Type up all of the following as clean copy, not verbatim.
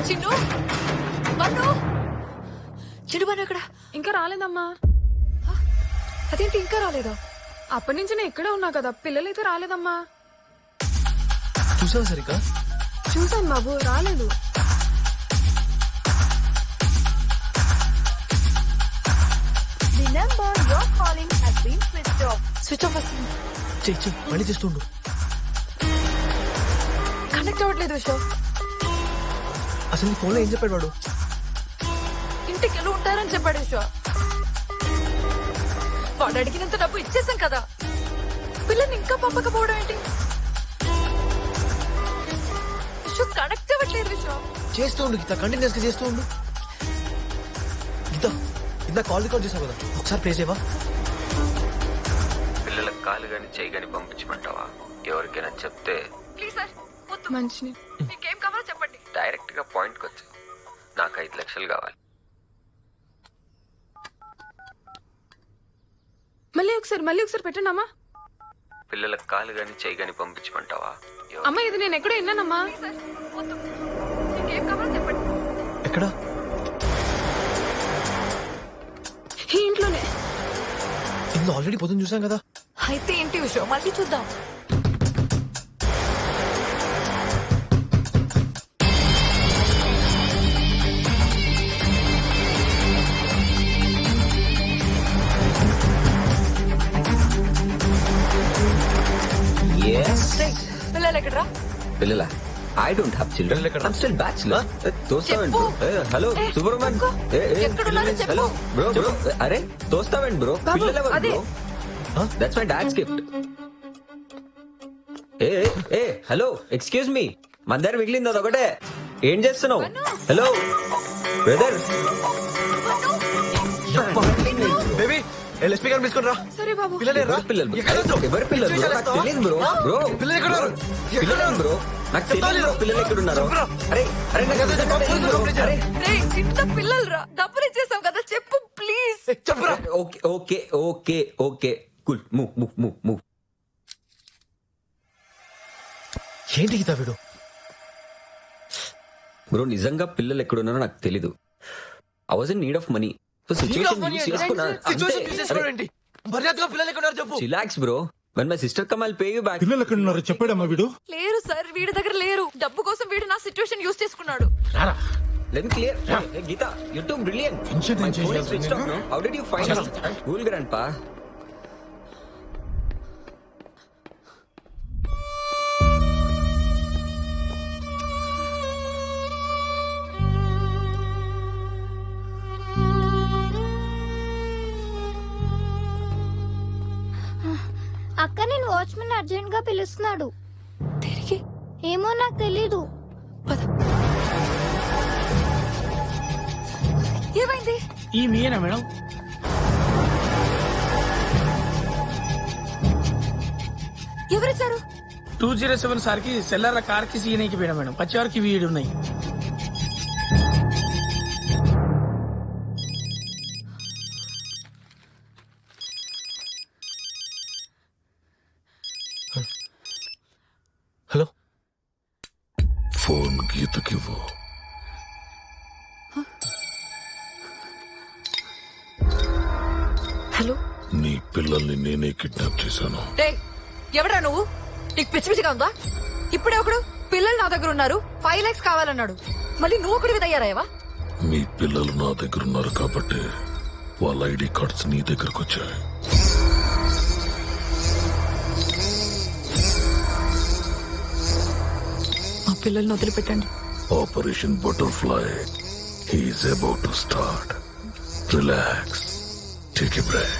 Chinnu bun చిడు bun ఎక్కడ? ఇంకా రాలేదమ్మా. అదేంటి ఇంకా రాలేదా? అప్పటి నుంచి నేను ఇక్కడే ఉన్నా కదా, పిల్లలైతే రాలేదమ్మా. చూసావా సరిగ్గా? చూసాను బాబు, రాలేదు. The number you're calling has been switched off. Switch off వస్తుంది. చెయ్యి మళ్ళీ చేస్తుండు. కనెక్ట్ అవ్వట్లేదు విషయం. అసలు నీ ఫోన్లో ఏం చెప్పాడు వాడు? ఇంటికి వెళ్ళి ఉంటారని చెప్పాడు విశ్వ. వాడు అడిగినంత డబ్బు ఇచ్చేసాం కదా, పిల్లల్ని ఇంకా పంపకపోవడం ఏంటి? విశ్వ కనెక్ట్ అవ్వట్లేదు విశ్వ. చేస్తూ ఉండు గీత, కంటిన్యూస్ గా చేస్తూ ఉండు. గీత ఇంత కాల్ రికార్డ్ చేసావు కదా, ఒకసారి ప్లే చేయవా? పిల్లలకు కాలు గాని చెయ్యి గాని పంపించమంటావా? ఎవరికైనా చెప్తే ప్లీజ్ సార్ వద్దు. మంచిని మీకేం కావాలో చెప్పండి. డైరెక్ట్ గా పాయింట్ కి వచ్చి నాకు 5 లక్షలు కావాలి. మళ్ళీ ఒకసారి పెట్టండి అమ్మా. పిల్లలకు కాలు గాని చెయ్యి గాని పంపించమంటావా? అమ్మా ఇది నేను ఎక్కడో విన్నానమ్మా. సార్ వద్దు. మీకేం కావాలో చెప్పండి. ఎక్కడ? ఈ ఇంట్లోనే. ఇందులో ఆల్రెడీ పొద్దున్న చూసాం కదా. అయితే ఏంటి విషయం, మళ్ళీ చూద్దాం. పిల్లలు ఎక్కడరా? పిల్లల I don't have children. I'm still bachelor. తోస్తావేంటి bro? Hello Subrahman. Hello bro bro. అరే తోస్తావేంటి బ్రో? పిల్లలు ఎవరు bro? That's my dad's gift. ఏ హలో ఎక్స్క్యూజ్ మీ, మన దగ్గర మిగిలింది అదొకటే. ఏం చేస్తున్నావు? Hello brother. బేబీ ఎల్ఎస్పీ గారిని తీసుకుని రా. సరే బాబు. పిల్లలేరా? పిల్లలు ఎక్కడ ఉందో? ఎవరు పిల్లలు బ్రో? నాకు తెలియదు బ్రో. బ్రో పిల్లలు ఎక్కడ ఉన్నారు? పిల్లలు బ్రో, నాకు తెలియదు పిల్లలు ఎక్కడ ఉన్నారు. అరే అరే నాకు తెలియదు బ్రో. అరే రేయ్, ఇంత పిల్లలు రా, డబ్బులు ఇచ్చేసాం కదా, చెప్పు ప్లీజ్. చెప్పురా. Okay okay okay okay cool. Move move move move. ఏంటి గీత వీడు? బ్రో నిజంగా పిల్లలు ఎక్కడున్నారో నాకు తెలీదు. I was in need of money. So situation use చేసుకున్నా. సిచువేషన్ తీసేసుకోండి. మర్యాదగా పిల్లలు ఎక్కడ ఉన్నారు చెప్పు. Relax bro. when my sister come I'll pay you back. పిల్లలు ఎక్కడ ఉన్నారు చెప్పాడమ్మా వీడు. లేరు సార్, వీడి దగ్గర లేరు. డబ్బు కోసం వీడు నా సిచ్యువేషన్ యూజ్ చేసుకున్నాడు. Let me clear. Hey Geeta, you're too brilliant. My phone is switched off now. How did you find out? Cool grandpa. అక్క నేను వాచ్మెన్ అర్జెంట్ గా పిలుస్తున్నాడు. తిరిగి ఏమో నాకు తెలీదు. ఏమైంది? ఈ మీనా మేడం? ఎవరిచ్చారు? 207 సార్ కి సెల్లర్ల కార్ కి సీఎన్ఐకి పోయినా మేడం. పచ్చివారికి వీడి ఉన్నాయి. Hello phone గీతకివ్వు. హలో, నీ పిల్లల్ని నేనే కిడ్నాప్ చేశాను. రేయ్ ఎవడా నువ్వు? నీకు పిచ్చి పిచ్చిగా ఉందా? ఇప్పుడే ఒకడు పిల్లలు నా దగ్గర ఉన్నారు 5 lakhs కావాలన్నాడు. మళ్ళీ నువ్వు ఒకటి తయారయ్యావా? మీ పిల్లలు నా దగ్గర ఉన్నారు కాబట్టి వాళ్ళ ఐడి కార్డ్స్ నీ దగ్గరకు వచ్చాయి. మా పిల్లల్ని వదిలిపెట్టండి. Operation butterfly is about to start. Relax, take a break.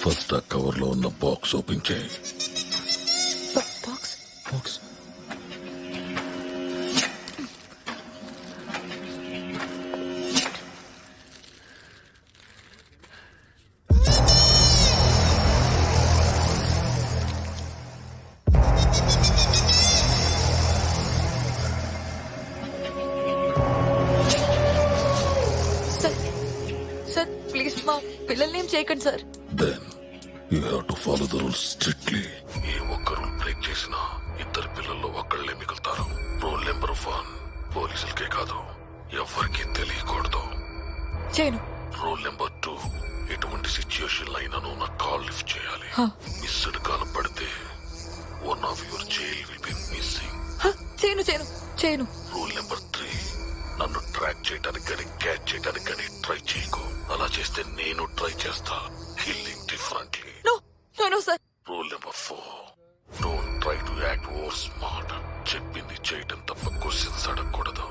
First ఆ కవర్ లో ఉన్న బాక్స్ ఓపెన్ చేయి. బాక్స్ బాక్స్ సార్ ప్లీజ్ మా పిల్లల్ని ఏం చేయకండి sir. Then you have to follow the rules strictly. ఏ ఒక్క రూల్ బ్రేక్ చేసినా ఇద్దరు పిల్లల్లో ఒక్కళ్లే మిగులుతారు. రూల్ నెంబర్ 1 పోలీసులకే కాదు ఎవరికి తెలియకూడదు. చేయను. రూల్ నెంబర్ 2 ఎటువంటి సిచ్యుయేషన్ అయినాను నా కాల్ లిఫ్ట్ చేయాలి. మిస్డ్ కాల్ పడితే one of your child will be missing. చేయను. రూల్ నెంబర్ 3 నన్ను ట్రాక్ చేయడానికి కానీ క్యాచ్ చేయడానికి కానీ ట్రై చేయకు. అలా చేస్తే నేను ట్రై చేస్తా. Killing differently. No sir. Rule number 4 don't try to act over smart. చెప్పింది చేయటం తప్ప క్వశ్చన్స్ అడగకూడదు.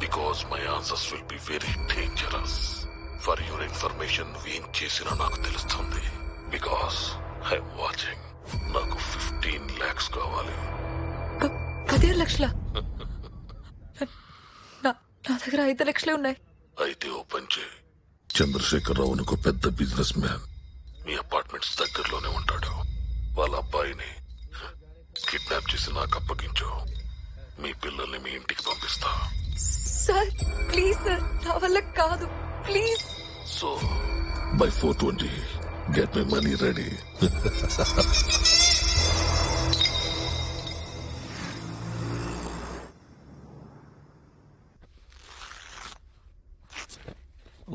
Because my answers will be very dangerous. For your information నువ్వేం చేసినా నాకు తెలుస్తుంది. Because I'm watching. నాకు 15 lakhs కావాలి. 15 లక్షల? నా దగ్గర 5 లక్షలే ఉన్నాయి. అయితే ఓపెన్ చేయి. చంద్రశేఖరరావు ఒక పెద్ద బిజినెస్ మ్యాన్ మీ అపార్ట్మెంట్స్ దగ్గరలోనే ఉంటాడు. వాళ్ళ అబ్బాయిని కిడ్నాప్ చేసి నాకు అప్పగించు. మీ పిల్లల్ని మీ ఇంటికి పంపిస్తా. సార్ ప్లీజ్ సార్, నా వల్ల కాదు please. So by 4:20 get my money ready.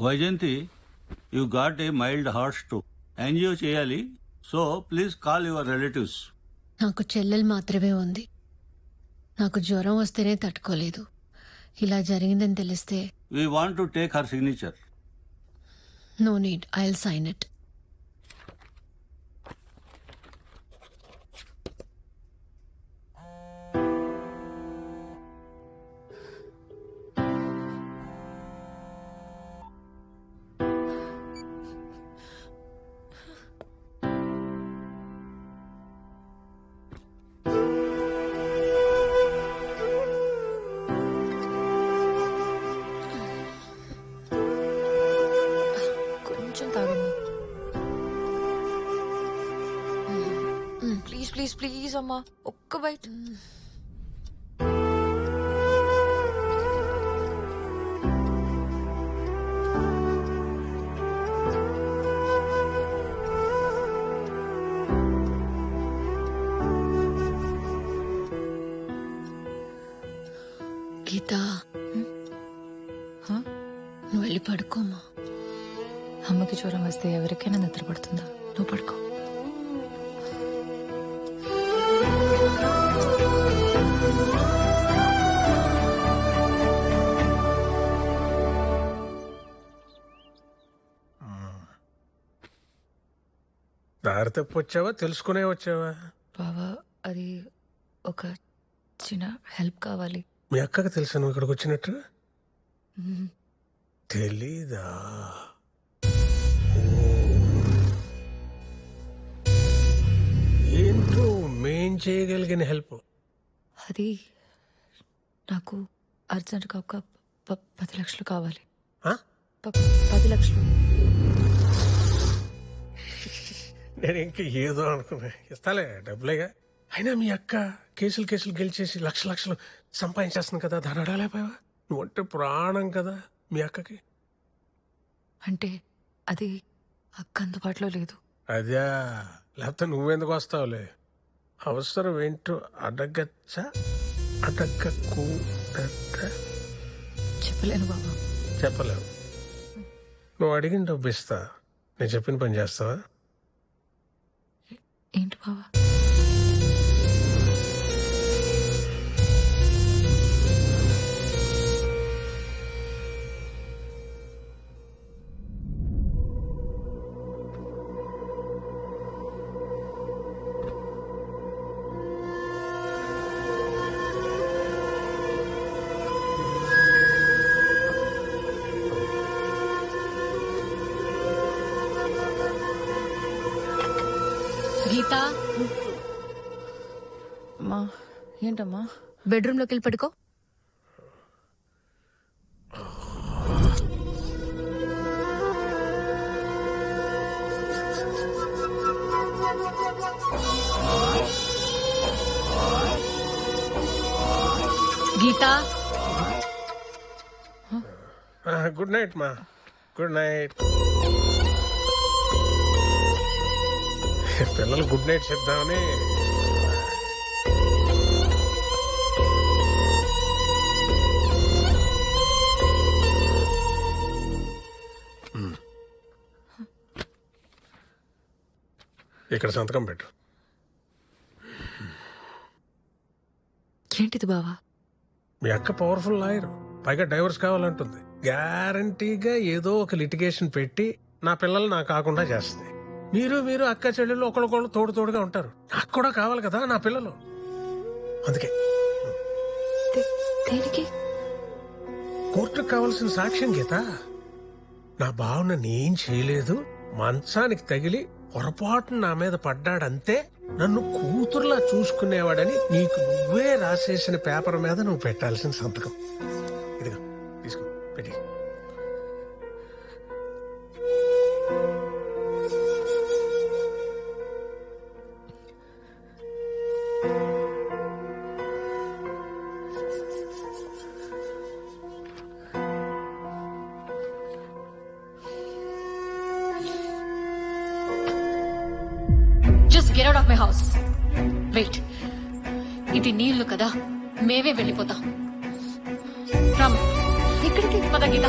Vyjayanthi, you got a mild heart stroke. Angio చేయాలి. So please call your relatives. నాకు చెల్లెలు మాత్రమే ఉంది. నాకు జ్వరం వస్తేనే తట్టుకోలేదు. ఇలా జరిగిందని తెలిస్తే we want to take her signature. No need, I will sign it. కొంచెం తాగండి ప్లీజ్ ప్లీజ్ ప్లీజ్ అమ్మా, ఒక్క బైట్. గీత, నువ్వు వెళ్ళి పడుకోమా. అమ్మకి జ్వరం వస్తే ఎవరికైనా నిద్ర పడుతుందా? నువ్వు పడుకో. దారి తప్పు వచ్చావా తెలుసుకునే వచ్చావా? బావా, అది ఒక చిన్న హెల్ప్ కావాలి. మీ అక్కకి తెలుసా నువ్వు ఇక్కడికి వచ్చినట్టు? తెలీదా? ఏంటో మేం చేయగలిగిన హెల్ప్. అది నాకు అర్జెంట్గా ఒక 10 లక్షలు కావాలి. 10 లక్షలు. నేను ఇంక ఏదో అనుకున్నా. ఇస్తాలే, డబ్బులేగా. అయినా మీ అక్క కేసులు గెలిచేసి లక్షలు సంపాదించేస్తుంది కదా, దాన్ని అడగలేకపోయావా? నువ్వంటే ప్రాణం కదా మీ అక్కకి. అంటే అది అక్క అందుబాటులో లేదు. అదే, లేకపోతే నువ్వెందుకు వస్తావులే. అవసరం ఏంటో అడగచ్చా అడగకూడదా? చెప్పలేను బాబా. చెప్పలేవు. నువ్వు అడిగిన డబ్బు ఇస్తా, నేను చెప్పిన పని చేస్తావా? ఏంటి బావా? గీత అమ్మా ఏంటమ్మా? బెడ్రూమ్ లోకి వెళ్ళి పడుకో. గీత గుడ్ నైట్ మా, గుడ్ నైట్. పిల్లలు గుడ్ నైట్ చెప్దామని. ఇక్కడ సంతకం పెట్టు. ఏంటిది బావా? మీ అక్క పవర్ఫుల్ లాయర్, పైగా డైవర్స్ కావాలంటుంది. గ్యారంటీగా ఏదో ఒక లిటిగేషన్ పెట్టి నా పిల్లలు నాకు కాకుండా చేస్తుంది. మీరు అక్క చెల్లెళ్ళు ఒకళ్ళొకళ్ళు తోడుగా ఉంటారు. నాకు కూడా కావాలి కదా నా పిల్లలు. అందుకే దేనికి? కోర్టుకు కావాల్సిన సాక్ష్యం గీత. నా భావన నేం చేయలేదు, మంచానికి తగిలి పొరపాటున నా మీద పడ్డాడంతే, నన్ను కూతురులా చూసుకునేవాడని నీకు నువ్వే రాసేసిన పేపర్ మీద నువ్వు పెట్టాల్సిన సంతకం. ఇదిగా తీసుకో, పెట్టి. Just get out of my house. Wait, ఇది నీళ్లు కదా, మేమే వెళ్ళిపోతాం. రామ్, ఇక్కడికి పద గీత.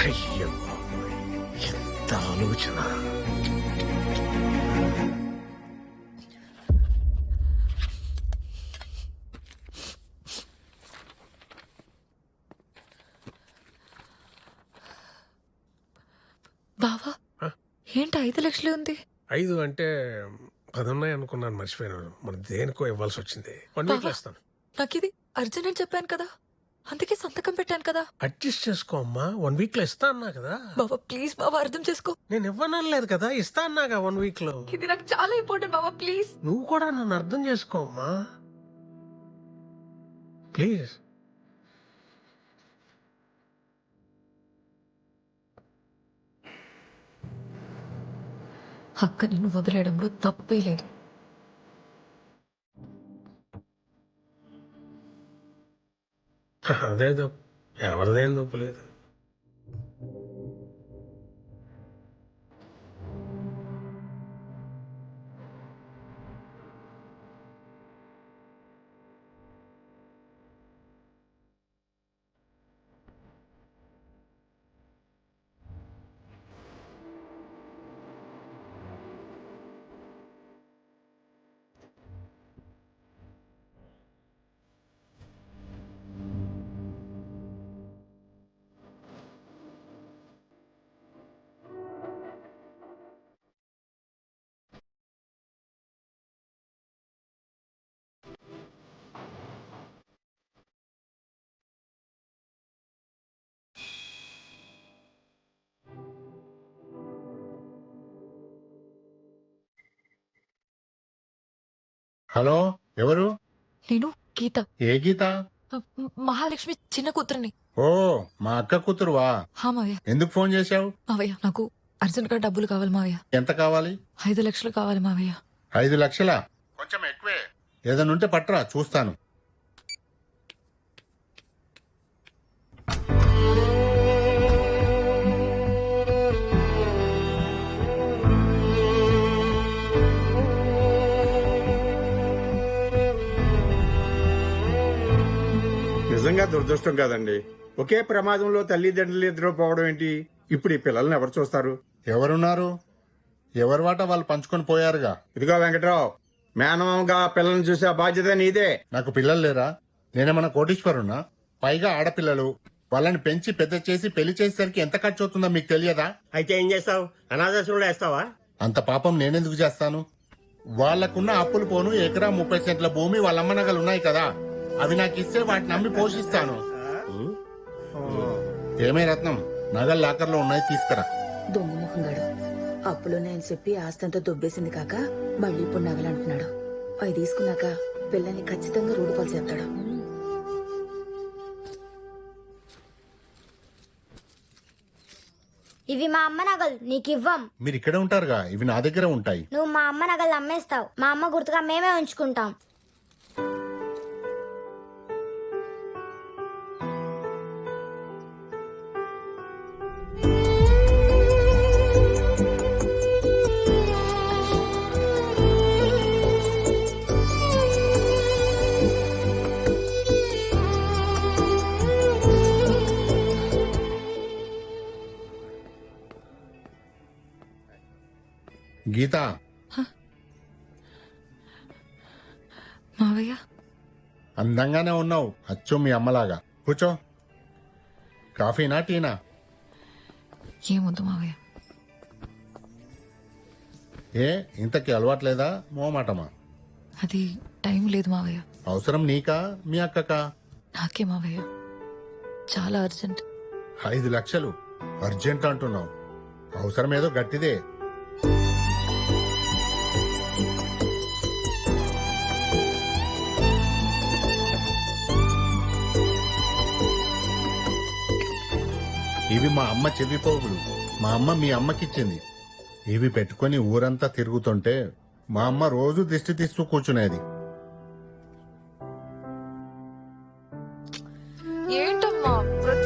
అయ్యో ఎంత ఆలోచన. బావా ఏంటి 5 లక్షలు ఉంది? 5 అంటే 10 ఉన్నాయి అనుకున్నాను, మర్చిపోయాను. మన దేనికో ఇవ్వాల్సి వచ్చింది. 1 వీక్ లో ఇస్తాను. నాకు ఇది అర్జెంట్ అని చెప్పాను కదా, అందుకే సంతకం పెట్టాను కదా. అడ్జస్ట్ చేసుకో అమ్మా, 1 వీక్ లో ఇస్తా అన్నా కదా. బావా ప్లీజ్ బావా, అర్థం చేసుకో. నేను ఇవ్వనలేదు కదా, ఇస్తా అన్నాగా 1 వీక్ లో. ఇది నాకు చాలా ఇంపార్టెంట్ బావా, ప్లీజ్. నువ్వు కూడా నన్ను అర్థం చేసుకో అమ్మా, ప్లీజ్. అక్క నిన్ను వదిలేయడంలో తప్పే లేదు. అదేదో ఎవరిదేం తప్పులేదు. హలో, ఎవరు? నేను గీత. ఏ గీత? మహాలక్ష్మి చిన్న కూతురుని. ఓ, మా అక్క కూతురువా? హా మావయ్య. ఎందుకు ఫోన్ చేశావు? మావయ్య నాకు అర్జెంట్ గా డబ్బులు కావాలి మావయ్య. ఎంత కావాలి? 5 లక్షలు కావాలి మావయ్య. 5 లక్షలా? కొంచెం ఎక్కువే. ఏదైనా ఉంటే పట్రా, చూస్తాను. నిజంగా దురదృష్టం కాదండి. ఒకే ప్రమాదంలో తల్లిదండ్రులు ఇద్దరు పోవడం ఏంటి? ఇప్పుడు ఈ పిల్లల్ని ఎవరు చూస్తారు? ఎవరున్నారు? ఎవరి వాట వాళ్ళు పంచుకొని పోయారుగా. ఇదిగో వెంకట్రావు, మేనమామగా పిల్లల్ని చూసే బాధ్యత నీదే. నాకు పిల్లలు లేరా? నేనేమన్నా కోటీశ్వరున్నా? పైగా ఆడపిల్లలు. వాళ్ళని పెంచి పెద్ద చేసి పెళ్లి చేసేసరికి ఎంత ఖర్చు అవుతుందో మీకు తెలియదా? అయితే ఏం చేస్తావు? అనాథాశ్రమంలో వేస్తావా? అంత పాపం నేనెందుకు చేస్తాను? వాళ్లకున్న అప్పులు పోను ఎకరా 30 సెంట్ల భూమి వాళ్ళమ్మ నగలు ఉన్నాయి కదా, అవి నాకు ఇస్తే వాటిని అమ్మి పోషిస్తాను. ఏమే రత్నం, నగలు లాకర్లో ఉన్నాయి, తీసుకురా. దొంగ ముఖంగాడు అప్పులో నేను చెప్పి ఆస్తంతా దొబ్బేసింది కాక మళ్ళీ ఇప్పుడు నగలంటున్నాడు. అవి తీసుకున్నాక పిల్లల్ని ఖచ్చితంగా రోడ్డు పాలు చేస్తాడు. ఇవి మా అమ్మ నగలు నీకివ్వం. మీరు ఇక్కడే ఉంటారుగా, ఇవి నా దగ్గర ఉంటాయి. నువ్వు మా అమ్మ నగలు అమ్మేస్తావు. మా అమ్మ గుర్తుగా మేమే ఉంచుకుంటాం. గీత, మావయ్య అందంగానే ఉన్నావు, అచ్చు మీ అమ్మలాగా. కూర్చో. కాఫీనా టీనా? ఏముందు మావయ్య. ఏ ఇంతకీ అలవాట్లేదా, మోమాటమా? అది టైం లేదు మావయ్య. అవసరం నీకా మీ అక్కకా? నాకే మావయ్య, చాలా అర్జెంట్. 5 లక్షలు అర్జెంట్ అంటున్నావు, అవసరం ఏదో గట్టిదే. ఇవి మా అమ్మ చెవిపోగులు, మా అమ్మ మీ అమ్మకిచ్చింది. ఇవి పెట్టుకుని ఊరంతా తిరుగుతుంటే మా అమ్మ రోజు దిష్టి తీస్తూ కూర్చునేది. ఏంటమ్మా ప్రతి